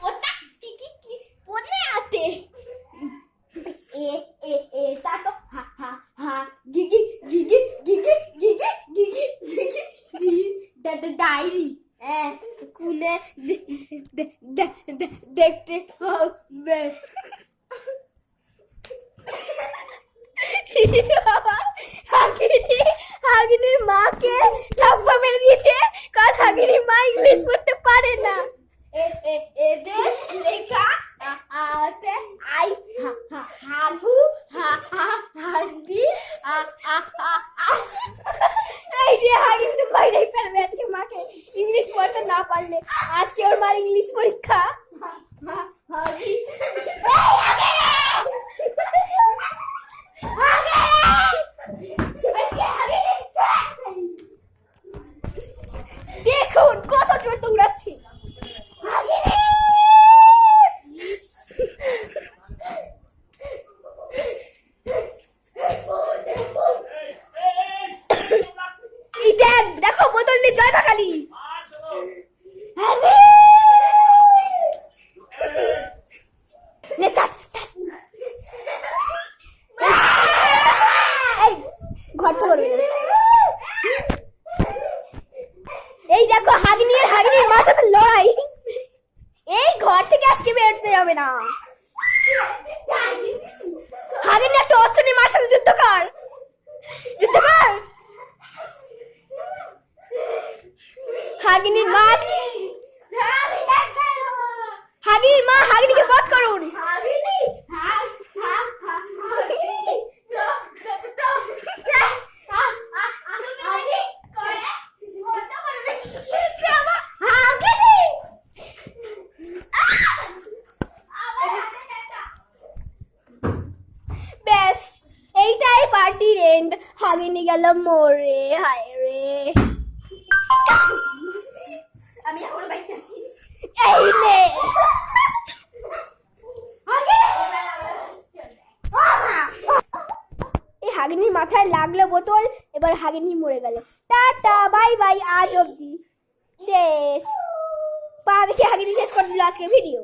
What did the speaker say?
ওটা কি পড়ে আতে তা তো হা গিগি গিগি গিগি গিগি গিগি গিগি ডায়েরি খুলে দেখতে হবে। হাগিনীর মাকে থাপ্পা মেরে দিয়েছে, কারণ হাগিনীর মা ইংলিশ পড়তে পারে না। এদের লেখা আই হাগু হাগি এই যে হাগিনী বাইরে ফেলবে আজকে মাকে ইংলিশ পড়তে না পারলে। আজকে ওর মার ইংলিশ পরীক্ষা। হাগি দেখুন কত জোর দৌড়াচ্ছি। দেখো বোতল নিয়ে জয় বাকালি। ঘর তো এই দেখো হাগিনীর মার সাথে লড়াই। এই ঘর থেকে আজকে বেরোতে যাবে না। হাগিনী একটা অস্ত্র নিয়ে মার সাথে যুদ্ধ কর। হাগিনীর মা আজকে হাগিনীকে বধ করুন। ব্যাস এইটাই পার্টির এন্ড। হাগিনী গেল মরে। হায় রে, আমি এখন বাইতে আছি। এই নে এই হাগিনীর মাথায় লাগলো বোতল। এবার হাগিনী মরে গেল। টাটা বাই বাই, আজ অবধি শেষ। পা দেখে হাগিনী শেষ করে দিল আজকে ভিডিও।